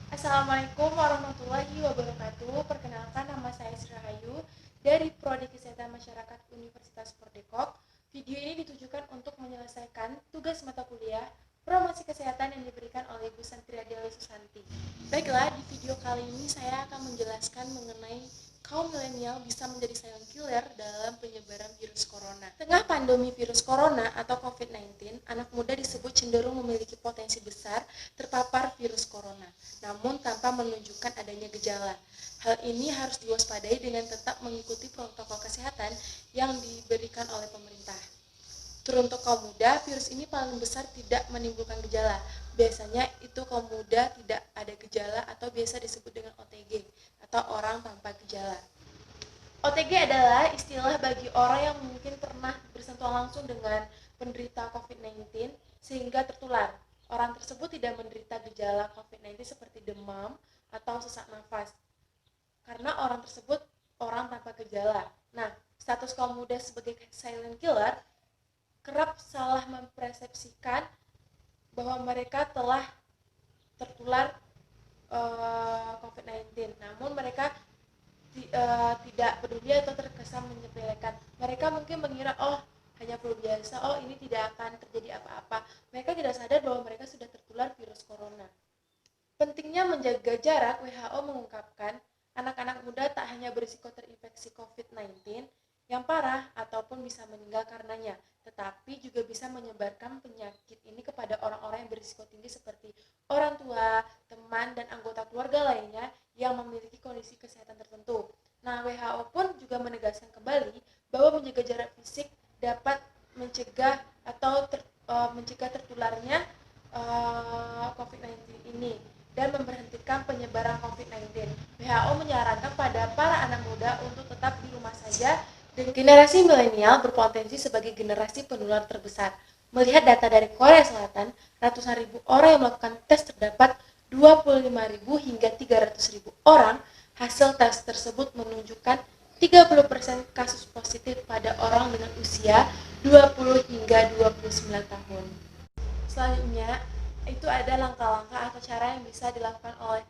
Assalamualaikum warahmatullahi wabarakatuh. Perkenalkan, nama saya Sri Rahayu dari Prodi Kesehatan Masyarakat Universitas Pordekop. Video ini ditujukan untuk menyelesaikan tugas mata kuliah promosi kesehatan yang diberikan oleh Ibu Santria Dewi Susanti. Baiklah, di video kali ini saya akan menjelaskan mengenai kaum milenial bisa menjadi silent killer dalam penyebaran virus corona. Tengah pandemi virus corona atau COVID-19, anak muda disebut cenderung memiliki potensi besar terpapar virus corona, namun tanpa menunjukkan adanya gejala. Hal ini harus diwaspadai dengan tetap mengikuti protokol kesehatan yang diberikan oleh pemerintah. Teruntuk kaum muda, virus ini paling besar tidak menimbulkan gejala. Biasanya itu kaum muda tidak ada gejala atau biasa disebut dengan OTG atau orang tanpa gejala. OTG adalah istilah bagi orang yang mungkin pernah bersentuhan langsung dengan penderita COVID-19 sehingga tertular. Orang tersebut tidak menderita gejala COVID-19 seperti demam atau sesak nafas, karena orang tersebut orang tanpa gejala. Nah, status kaum muda sebagai silent killer kerap salah mempersepsikan bahwa mereka telah tertular COVID-19, namun mereka tidak peduli atau terkesan menyepelekan. Mereka mungkin mengira, oh hanya flu biasa, oh ini tidak akan terjadi apa-apa. Mereka tidak sadar bahwa mereka sudah tertular virus corona. Pentingnya menjaga jarak, WHO mengungkapkan anak-anak muda tak hanya berisiko terinfeksi COVID-19 yang parah ataupun bisa meninggal karenanya, tetapi juga bisa menyebarkan penyakit ini kepada orang-orang yang berisiko tinggi seperti orang tua, teman, dan anggota keluarga lainnya yang memiliki kondisi kesehatan tertentu. Nah, WHO pun juga menegaskan kembali bahwa menjaga jarak fisik dapat mencegah atau mencegah tertularnya COVID-19 ini dan memberhentikan penyebaran COVID-19. WHO menyarankan pada para anak muda untuk tetap di rumah saja. Generasi milenial berpotensi sebagai generasi penular terbesar. Melihat data dari Korea Selatan, ratusan ribu orang yang melakukan tes terdapat 25.000 hingga 300.000 orang. Hasil tes tersebut menunjukkan 30% kasus positif pada orang dengan usia 20 hingga 29 tahun. Selanjutnya, itu ada langkah-langkah atau cara yang bisa dilakukan oleh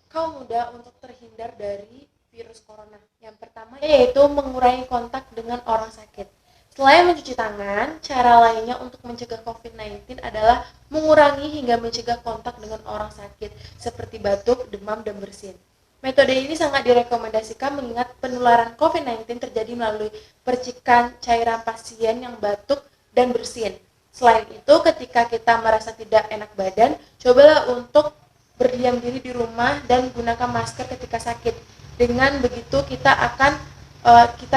kaum muda untuk terhindar dari virus corona. Yang pertama yaitu mengurangi kontak dengan orang sakit. Selain mencuci tangan, cara lainnya untuk mencegah COVID-19 adalah mengurangi hingga mencegah kontak dengan orang sakit, seperti batuk, demam, dan bersin. Metode ini sangat direkomendasikan mengingat penularan COVID-19 terjadi melalui percikan cairan pasien yang batuk dan bersin. Selain itu, ketika kita merasa tidak enak badan, cobalah untuk berdiam diri di rumah dan gunakan masker ketika sakit. Dengan begitu kita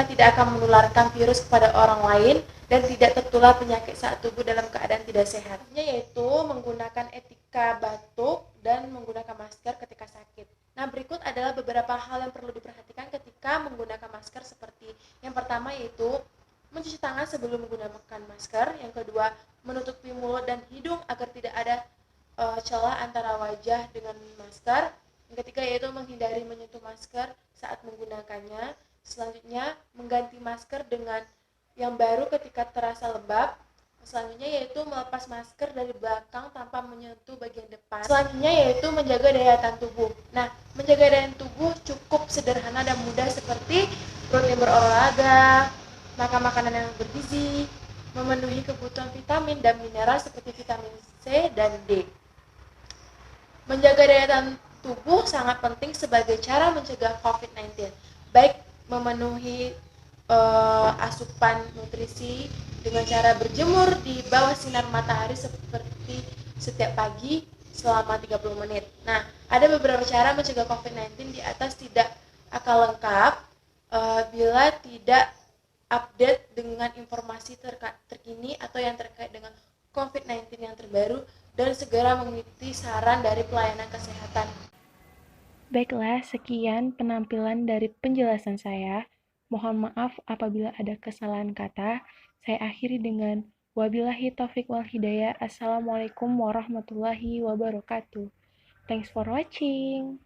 tidak akan menularkan virus kepada orang lain dan tidak tertular penyakit saat tubuh dalam keadaan tidak sehat. Yaitu menggunakan etika batuk dan menggunakan masker ketika sakit. Nah, berikut adalah beberapa hal yang perlu diperhatikan ketika menggunakan masker, seperti yang pertama yaitu mencuci tangan sebelum menggunakan masker. Yang kedua, menutupi mulut dan hidung agar tidak ada celah antara wajah dengan masker. Yang ketiga yaitu menghindari menyentuh masker saat menggunakannya. Selanjutnya, mengganti masker dengan yang baru ketika terasa lembab. Selanjutnya yaitu melepas masker dari belakang tanpa menyentuh bagian depan. Selanjutnya yaitu menjaga daya tahan tubuh. Nah, menjaga daya tahan tubuh cukup sederhana dan mudah, seperti rutin berolahraga, makan makanan yang bergizi, memenuhi kebutuhan vitamin dan mineral seperti vitamin C dan D. Menjaga daya tahan tubuh sangat penting sebagai cara mencegah COVID-19, baik memenuhi asupan nutrisi dengan cara berjemur di bawah sinar matahari seperti setiap pagi selama 30 menit. Nah, ada beberapa cara mencegah COVID-19 di atas tidak akan lengkap bila tidak update dengan informasi terkini atau yang terkait dengan COVID-19 yang terbaru dan segera mengikuti saran dari pelayanan kesehatan. Baiklah, sekian penampilan dari penjelasan saya. Mohon maaf apabila ada kesalahan kata. Saya akhiri dengan wabillahi taufik wal hidayah. Assalamualaikum warahmatullahi wabarakatuh. Thanks for watching.